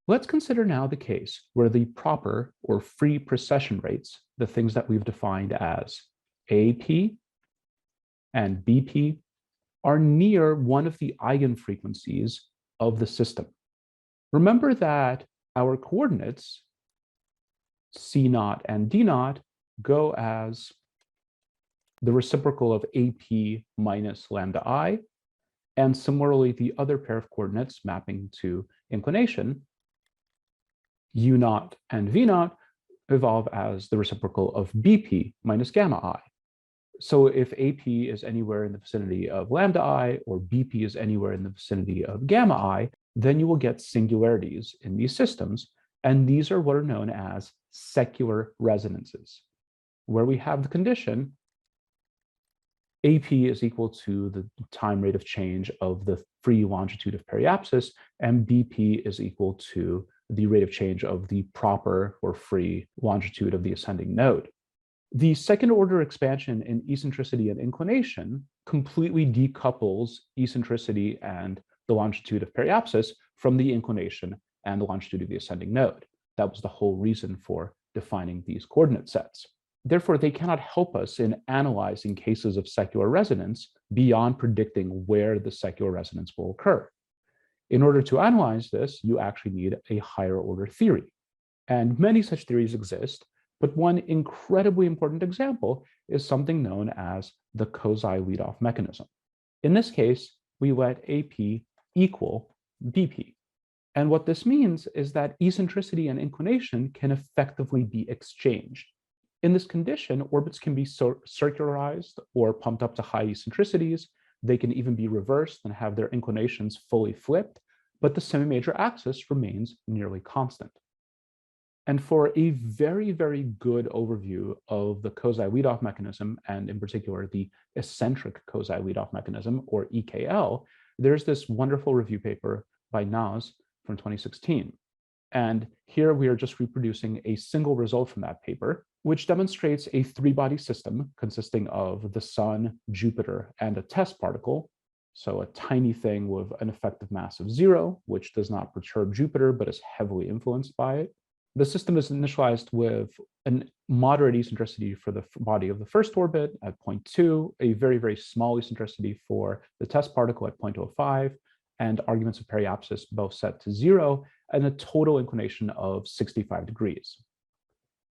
Let's consider now the case where the proper or free precession rates, the things that we've defined as AP and BP, are near one of the eigenfrequencies of the system. Remember that our coordinates, C0 and D0, go as the reciprocal of AP minus lambda I, and similarly, the other pair of coordinates mapping to inclination, U0 and V0, evolve as the reciprocal of BP minus gamma I. So if AP is anywhere in the vicinity of lambda I, or BP is anywhere in the vicinity of gamma I, then you will get singularities in these systems, and these are what are known as secular resonances, where we have the condition AP is equal to the time rate of change of the free longitude of periapsis, and BP is equal to the rate of change of the proper or free longitude of the ascending node. The second order expansion in eccentricity and inclination completely decouples eccentricity and the longitude of periapsis from the inclination and the longitude of the ascending node. That was the whole reason for defining these coordinate sets. Therefore, they cannot help us in analyzing cases of secular resonance beyond predicting where the secular resonance will occur. In order to analyze this, you actually need a higher order theory. And many such theories exist, but one incredibly important example is something known as the Kosai leadoff mechanism. In this case, we let AP equal BP. And what this means is that eccentricity and inclination can effectively be exchanged. In this condition, orbits can be circularized or pumped up to high eccentricities. They can even be reversed and have their inclinations fully flipped, but the semi-major axis remains nearly constant. And for a very, very good overview of the Kosai leadoff mechanism, and in particular the eccentric Kosai leadoff mechanism, or EKL, there's this wonderful review paper by Naz from 2016. And here we are just reproducing a single result from that paper, which demonstrates a three-body system consisting of the Sun, Jupiter, and a test particle. So a tiny thing with an effective mass of 0, which does not perturb Jupiter, but is heavily influenced by it. The system is initialized with a moderate eccentricity for the body of the first orbit at 0.2, a very, very small eccentricity for the test particle at 0.05, and arguments of periapsis both set to 0, and a total inclination of 65 degrees.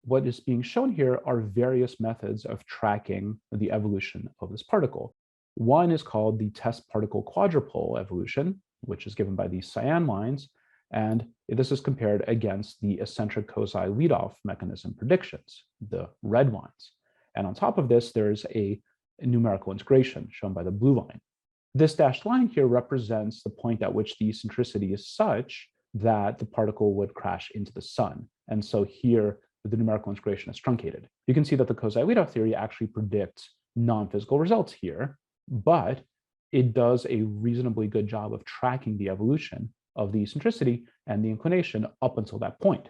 What is being shown here are various methods of tracking the evolution of this particle. One is called the test particle quadrupole evolution, which is given by these cyan lines, and this is compared against the eccentric Kosai leadoff mechanism predictions, the red lines. And on top of this, there's a numerical integration shown by the blue line. This dashed line here represents the point at which the eccentricity is such that the particle would crash into the sun. And so here, the numerical integration is truncated. You can see that the Kosai leadoff theory actually predicts non-physical results here, but it does a reasonably good job of tracking the evolution of the eccentricity and the inclination up until that point.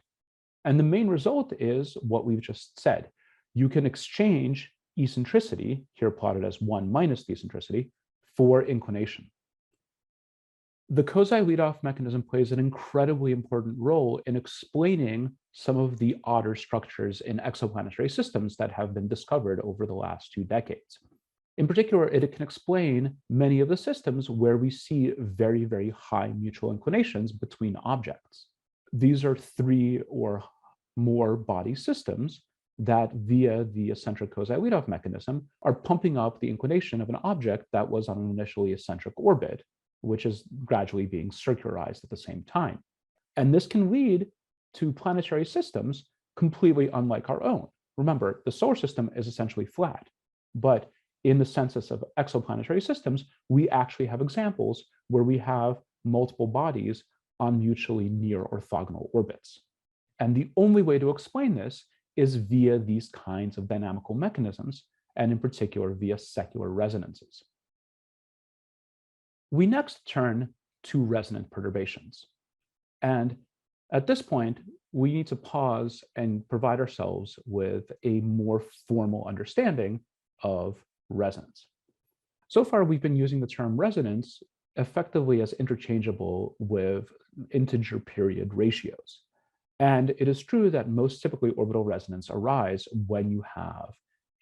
And the main result is what we've just said. You can exchange eccentricity, here plotted as 1 minus the eccentricity, for inclination. The Kosai leadoff mechanism plays an incredibly important role in explaining some of the odder structures in exoplanetary systems that have been discovered over the last 2 decades. In particular, it can explain many of the systems where we see very, very high mutual inclinations between objects. These are 3 or more body systems that, via the eccentric Kosai leadoff mechanism, are pumping up the inclination of an object that was on an initially eccentric orbit, which is gradually being circularized at the same time. And this can lead to planetary systems completely unlike our own. Remember, the solar system is essentially flat, but in the census of exoplanetary systems, we actually have examples where we have multiple bodies on mutually near orthogonal orbits. And the only way to explain this is via these kinds of dynamical mechanisms, and in particular via secular resonances. We next turn to resonant perturbations. And at this point, we need to pause and provide ourselves with a more formal understanding of resonance. So far, we've been using the term resonance effectively as interchangeable with integer period ratios. And it is true that most typically orbital resonance arise when you have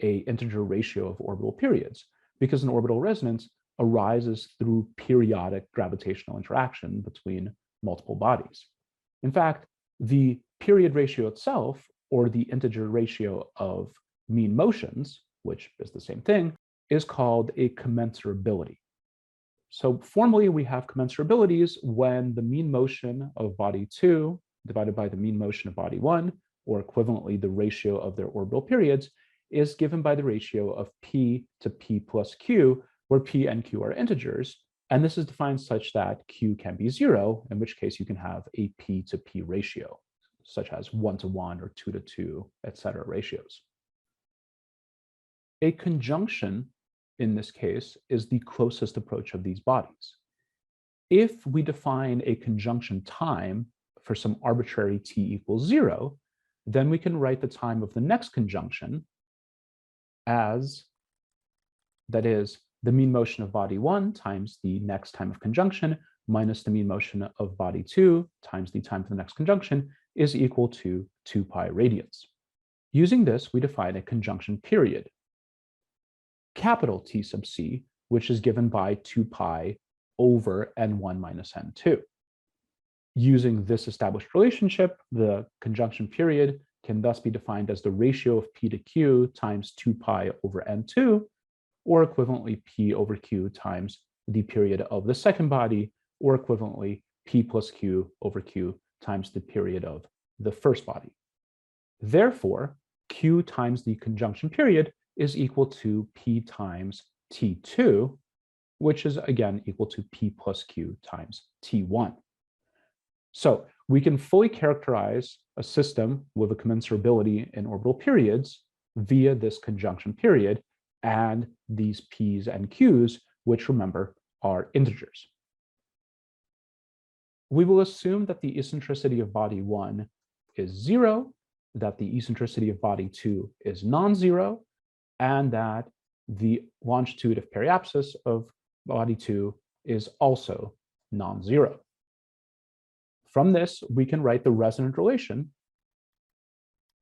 an integer ratio of orbital periods, because an orbital resonance arises through periodic gravitational interaction between multiple bodies. In fact, the period ratio itself, or the integer ratio of mean motions, which is the same thing, is called a commensurability. So formally, we have commensurabilities when the mean motion of body 2 divided by the mean motion of body 1, or equivalently the ratio of their orbital periods, is given by the ratio of p to p plus q, where p and q are integers. And this is defined such that q can be 0, in which case you can have a p to p ratio, such as 1 to 1 or 2 to 2, etc. ratios. A conjunction, in this case, is the closest approach of these bodies. If we define a conjunction time for some arbitrary t equals 0, then we can write the time of the next conjunction as, that is, the mean motion of body 1 times the next time of conjunction minus the mean motion of body 2 times the time of the next conjunction is equal to 2 pi radians. Using this, we define a conjunction period, capital T sub c, which is given by 2 pi over n1 minus n2. Using this established relationship, the conjunction period can thus be defined as the ratio of p to q times 2 pi over n2, or equivalently p over q times the period of the second body, or equivalently p plus q over q times the period of the first body. Therefore, q times the conjunction period is equal to p times t2, which is again equal to p plus q times t1. So we can fully characterize a system with a commensurability in orbital periods via this conjunction period and these p's and q's, which remember are integers. We will assume that the eccentricity of body 1 is 0, that the eccentricity of body 2 is non-zero, and that the longitude of periapsis of body 2 is also non-zero. From this, we can write the resonant relation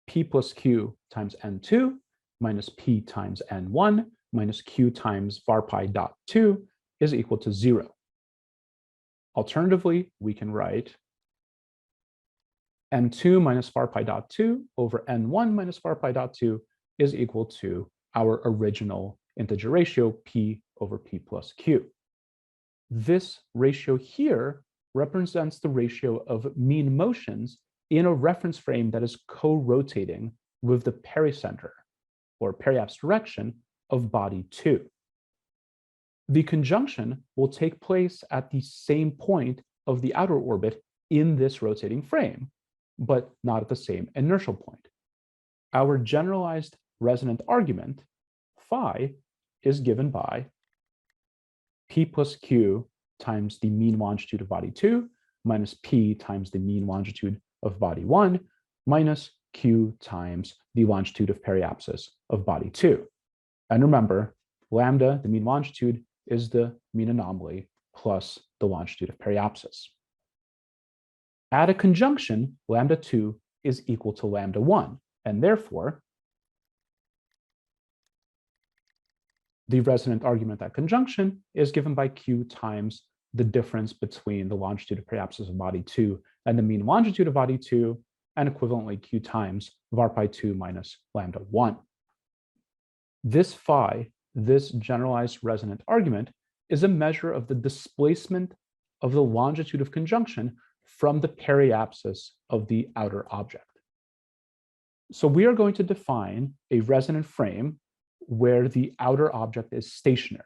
p plus q times n2 minus p times n1 minus q times var pi dot 2 is equal to 0. Alternatively, we can write n2 minus var pi dot 2 over n1 minus var pi dot 2 is equal to our original integer ratio p over p plus q. This ratio here represents the ratio of mean motions in a reference frame that is co-rotating with the pericenter, or periapse direction, of body 2. The conjunction will take place at the same point of the outer orbit in this rotating frame, but not at the same inertial point. Our generalized resonant argument, phi, is given by p plus q times the mean longitude of body 2 minus p times the mean longitude of body 1 minus q times the longitude of periapsis of body 2. And remember, lambda, the mean longitude, is the mean anomaly plus the longitude of periapsis. At a conjunction, lambda 2 is equal to lambda 1, and therefore, the resonant argument at conjunction is given by q times the difference between the longitude of periapsis of body 2 and the mean longitude of body 2, and equivalently q times var pi 2 minus lambda 1. This phi, this generalized resonant argument, is a measure of the displacement of the longitude of conjunction from the periapsis of the outer object. So we are going to define a resonant frame where the outer object is stationary.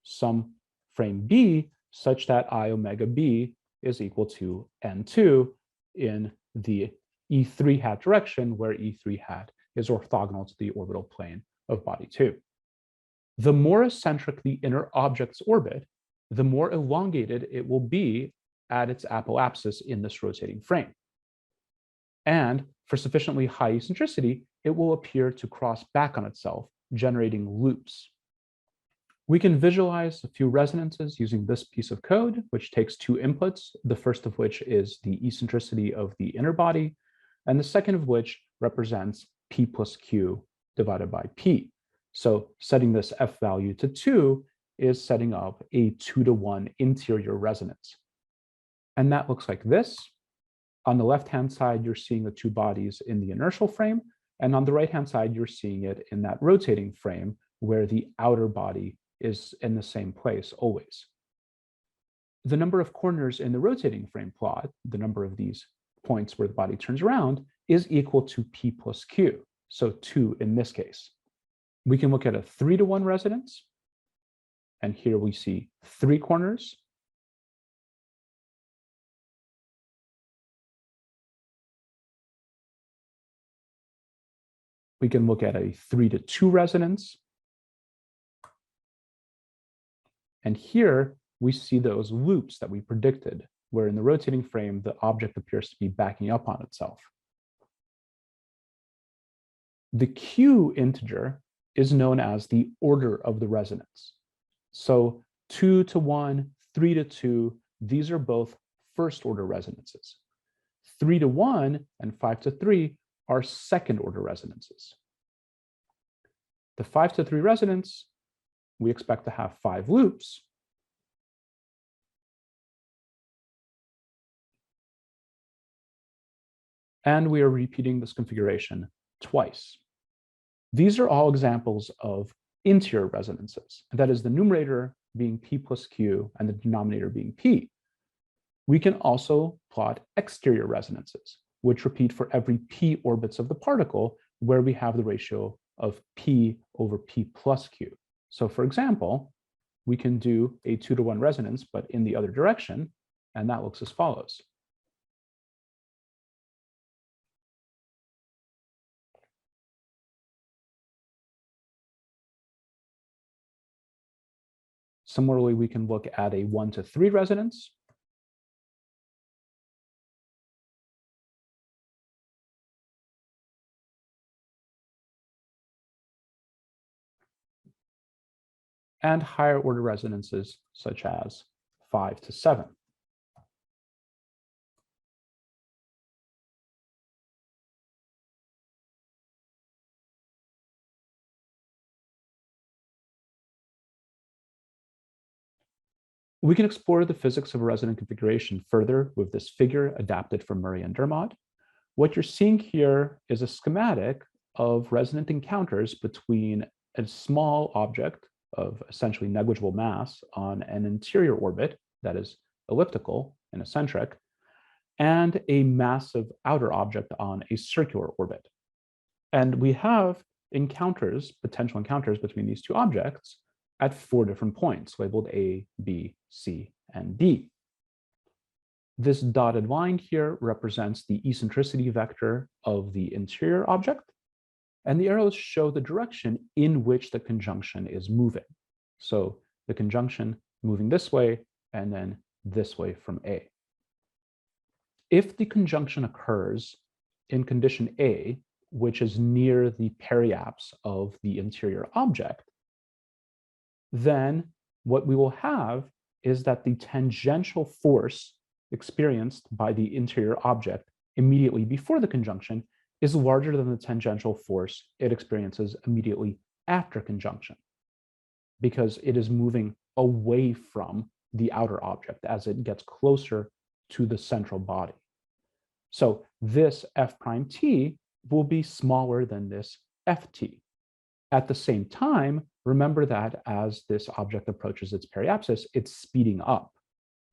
Some frame B such that I omega B is equal to N2 in the E3 hat direction, where E3 hat is orthogonal to the orbital plane of body 2. The more eccentric the inner object's orbit, the more elongated it will be at its apoapsis in this rotating frame. And for sufficiently high eccentricity, it will appear to cross back on itself, generating loops. We can visualize a few resonances using this piece of code, which takes two inputs, the first of which is the eccentricity of the inner body, and the second of which represents P plus Q divided by P. So setting this F value to 2 is setting up a 2-to-1 interior resonance. And that looks like this. On the left-hand side, you're seeing the two bodies in the inertial frame, and on the right-hand side, you're seeing it in that rotating frame where the outer body is in the same place always. The number of corners in the rotating frame plot, the number of these points where the body turns around, is equal to P plus Q, so 2 in this case. We can look at a 3-to-1 resonance, and here we see 3 corners. We can look at a 3-to-2 resonance. And here we see those loops that we predicted, where in the rotating frame, the object appears to be backing up on itself. The Q integer is known as the order of the resonance. So 2-to-1, 3-to-2, these are both first order resonances. 3-to-1 and 5-to-3 are second order resonances. The 5-to-3 resonance, we expect to have 5 loops. And we are repeating this configuration twice. These are all examples of interior resonances. That is the numerator being P plus Q and the denominator being P. We can also plot exterior resonances, which repeat for every P orbits of the particle, where we have the ratio of P over P plus Q. So for example, we can do a 2-to-1 resonance, but in the other direction, and that looks as follows. Similarly, we can look at a 1-to-3 resonance. And higher order resonances such as 5-to-7. We can explore the physics of a resonant configuration further with this figure adapted from Murray and Dermot. What you're seeing here is a schematic of resonant encounters between a small object of essentially negligible mass on an interior orbit that is elliptical and eccentric, and a massive outer object on a circular orbit. And we have encounters, potential encounters between these two objects at 4 different points, labeled A, B, C, and D. This dotted line here represents the eccentricity vector of the interior object, and the arrows show the direction in which the conjunction is moving. So the conjunction moving this way and then this way from A. If the conjunction occurs in condition A, which is near the periapse of the interior object, then what we will have is that the tangential force experienced by the interior object immediately before the conjunction is larger than the tangential force it experiences immediately after conjunction, because it is moving away from the outer object as it gets closer to the central body. So this F prime t will be smaller than this Ft. At the same time, remember that as this object approaches its periapsis, it's speeding up.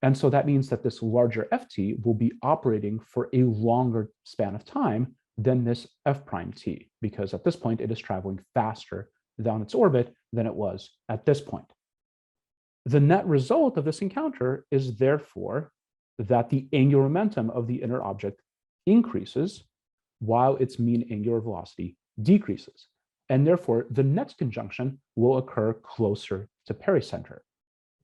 And so that means that this larger Ft will be operating for a longer span of time than this F prime t, because at this point it is traveling faster down its orbit than it was at this point. The net result of this encounter is therefore that the angular momentum of the inner object increases while its mean angular velocity decreases. And therefore, the next conjunction will occur closer to pericenter.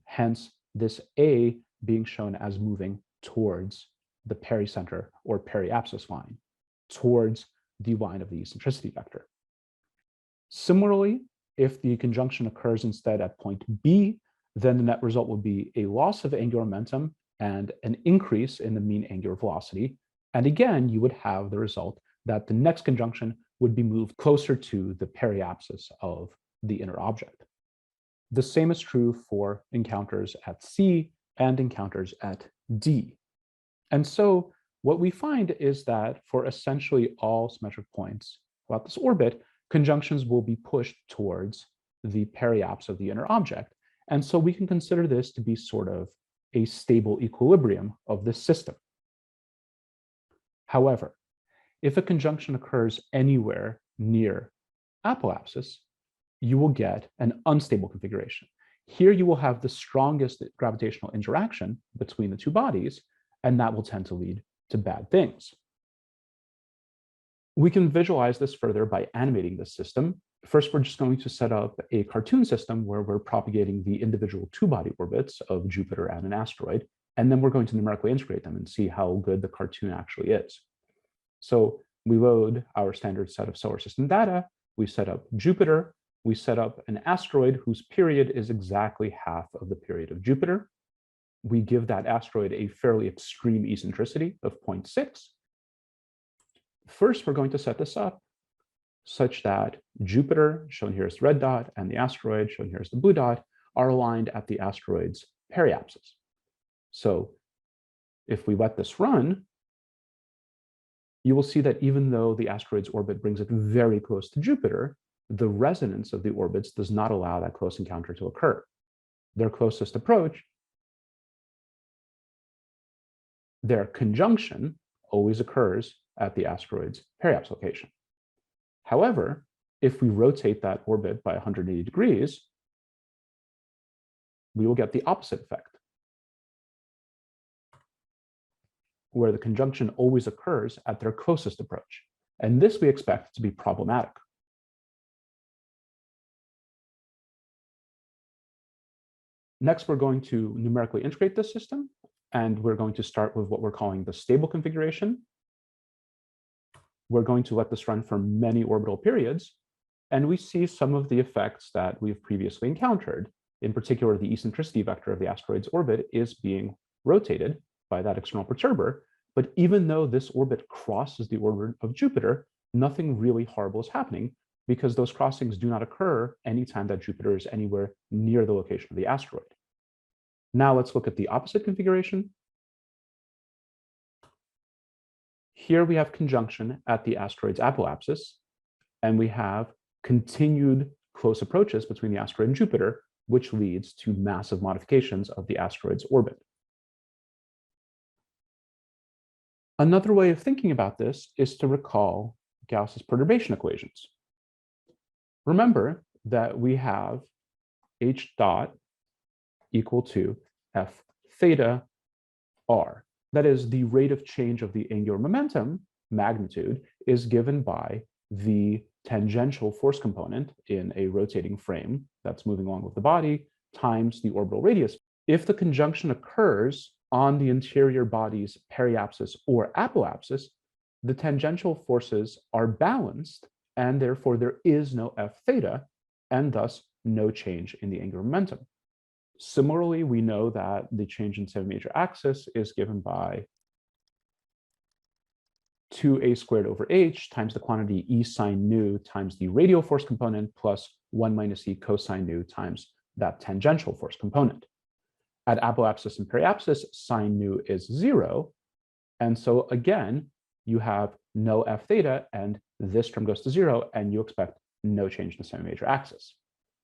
Hence, this A being shown as moving towards the pericenter or periapsis line, towards the line of the eccentricity vector. Similarly, If the conjunction occurs instead at point B, then the net result will be a loss of angular momentum and an increase in the mean angular velocity. And again, you would have the result that the next conjunction would be moved closer to the periapsis of the inner object. The same is true for encounters at C and encounters at D. And so what we find is that for essentially all symmetric points about this orbit, conjunctions will be pushed towards the periapse of the inner object. And so we can consider this to be sort of a stable equilibrium of this system. However, if a conjunction occurs anywhere near apoapsis, you will get an unstable configuration. Here you will have the strongest gravitational interaction between the two bodies, and that will tend to lead to bad things. We can visualize this further by animating this system. First, we're just going to set up a cartoon system where we're propagating the individual two-body orbits of Jupiter and an asteroid, and then we're going to numerically integrate them and see how good the cartoon actually is. So we load our standard set of solar system data, we set up Jupiter, we set up an asteroid whose period is exactly half of the period of Jupiter. We give that asteroid a fairly extreme eccentricity of 0.6. First, we're going to set this up such that Jupiter, shown here as the red dot, and the asteroid, shown here as the blue dot, are aligned at the asteroid's periapsis. So if we let this run, you will see that even though the asteroid's orbit brings it very close to Jupiter, the resonance of the orbits does not allow that close encounter to occur. Their closest approach, their conjunction, always occurs at the asteroid's periapse location. However, if we rotate that orbit by 180 degrees, we will get the opposite effect, where the conjunction always occurs at their closest approach. And this we expect to be problematic. Next, we're going to numerically integrate this system, and we're going to start with what we're calling the stable configuration. We're going to let this run for many orbital periods, and we see some of the effects that we've previously encountered. In particular, the eccentricity vector of the asteroid's orbit is being rotated by that external perturber. But even though this orbit crosses the orbit of Jupiter, nothing really horrible is happening because those crossings do not occur anytime that Jupiter is anywhere near the location of the asteroid. Now let's look at the opposite configuration. Here we have conjunction at the asteroid's apoapsis, and we have continued close approaches between the asteroid and Jupiter, which leads to massive modifications of the asteroid's orbit. Another way of thinking about this is to recall Gauss's perturbation equations. Remember that we have h dot equal to f theta r. That is, the rate of change of the angular momentum magnitude is given by the tangential force component in a rotating frame that's moving along with the body times the orbital radius. If the conjunction occurs on the interior body's periapsis or apoapsis, the tangential forces are balanced, and therefore there is no f theta, and thus no change in the angular momentum. Similarly, we know that the change in semi-major axis is given by 2a squared over h times the quantity e sine nu times the radial force component plus 1 minus e cosine nu times that tangential force component. At apoapsis and periapsis, sine nu is 0. And so again, you have no f theta, and this term goes to 0, and you expect no change in the semi-major axis.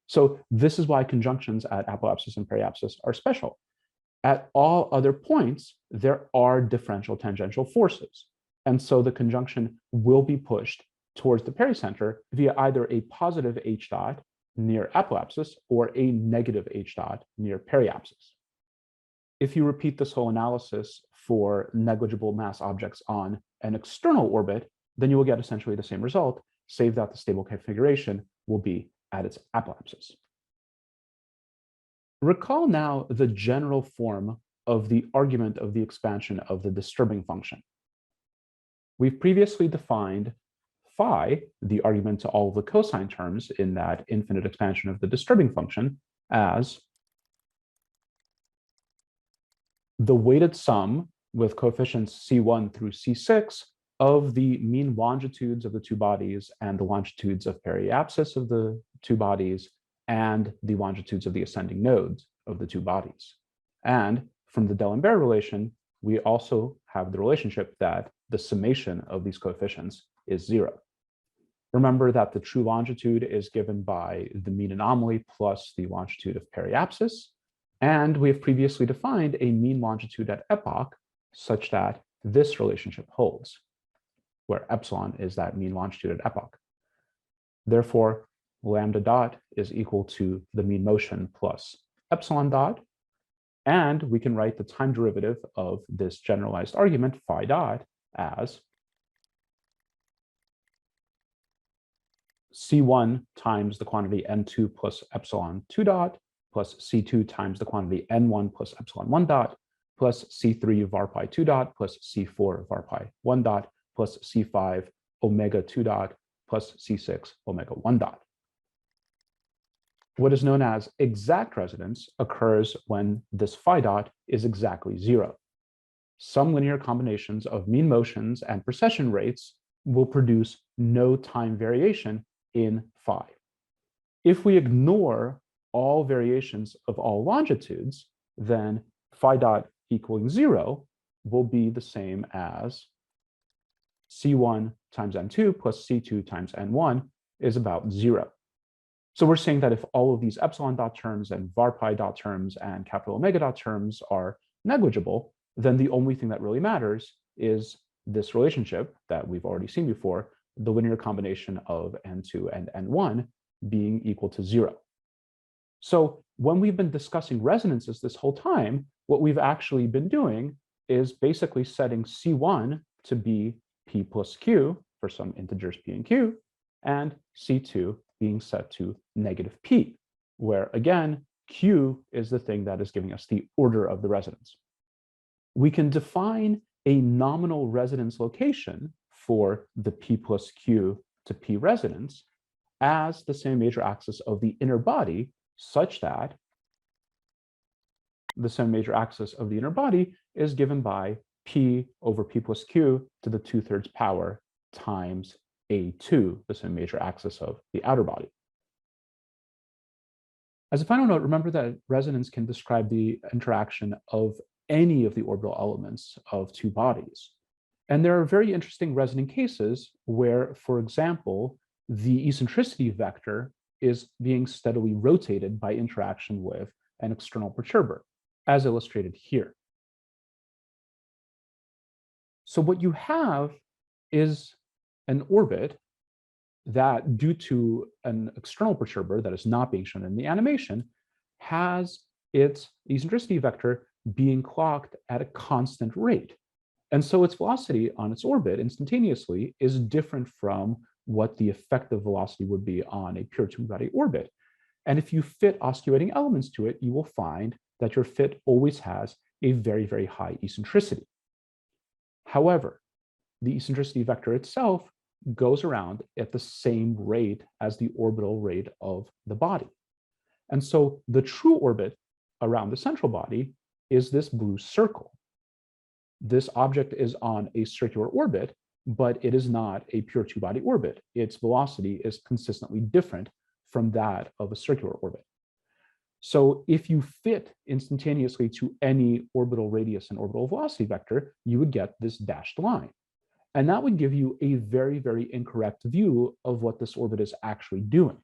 So this is why conjunctions at apoapsis and periapsis are special. At all other points, there are differential tangential forces. And so the conjunction will be pushed towards the pericenter via either a positive h dot near apoapsis or a negative h dot near periapsis. If you repeat this whole analysis for negligible mass objects on an external orbit, then you will get essentially the same result, save that the stable configuration will be at its apoapsis. Recall now the general form of the argument of the expansion of the disturbing function. We've previously defined phi, the argument to all of the cosine terms in that infinite expansion of the disturbing function, as the weighted sum with coefficients C1 through C6 of the mean longitudes of the two bodies and the longitudes of periapsis of the two bodies and the longitudes of the ascending nodes of the two bodies. And from the D'Alembert relation, we also have the relationship that the summation of these coefficients is 0. Remember that the true longitude is given by the mean anomaly plus the longitude of periapsis. And we have previously defined a mean longitude at epoch such that this relationship holds, where epsilon is that mean longitude at epoch. Therefore, lambda dot is equal to the mean motion plus epsilon dot. And we can write the time derivative of this generalized argument, phi dot, as C1 times the quantity n2 plus epsilon 2 dot, plus C2 times the quantity n1 plus epsilon 1 dot, plus C3 var pi 2 dot, plus C4 var pi 1 dot, plus C5 omega 2 dot, plus C6 omega 1 dot. What is known as exact resonance occurs when this phi dot is exactly 0. Some linear combinations of mean motions and precession rates will produce no time variation in phi. If we ignore all variations of all longitudes, then phi dot equaling 0 will be the same as C1 times n2 plus C2 times n1 is about 0. So we're saying that if all of these epsilon dot terms and var pi dot terms and capital omega dot terms are negligible, then the only thing that really matters is this relationship that we've already seen before, the linear combination of n2 and n1 being equal to 0. So when we've been discussing resonances this whole time, what we've actually been doing is basically setting C1 to be p plus q for some integers p and q, and C2 being set to negative p, where again, q is the thing that is giving us the order of the resonance. We can define a nominal resonance location for the p plus q to p resonance as the same major axis of the inner body, such that the same major axis of the inner body is given by p over p plus q to the 2/3 power times a2, the same major axis of the outer body. As a final note, remember that resonance can describe the interaction of any of the orbital elements of two bodies. And there are very interesting resonant cases where, for example, the eccentricity vector is being steadily rotated by interaction with an external perturber, as illustrated here. So what you have is an orbit that, due to an external perturber that is not being shown in the animation, has its eccentricity vector being clocked at a constant rate. And so its velocity on its orbit instantaneously is different from what the effective velocity would be on a pure two-body orbit. And if you fit osculating elements to it, you will find that your fit always has a very, very high eccentricity. However, the eccentricity vector itself goes around at the same rate as the orbital rate of the body. And so the true orbit around the central body is this blue circle. This object is on a circular orbit, but it is not a pure two-body orbit. Its velocity is consistently different from that of a circular orbit. So if you fit instantaneously to any orbital radius and orbital velocity vector, you would get this dashed line. And that would give you a very, very incorrect view of what this orbit is actually doing.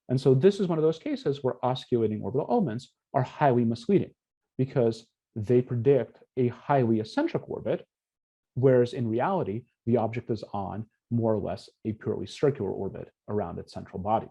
And so this is one of those cases where osculating orbital elements are highly misleading because they predict a highly eccentric orbit, whereas in reality, the object is on more or less a purely circular orbit around its central body.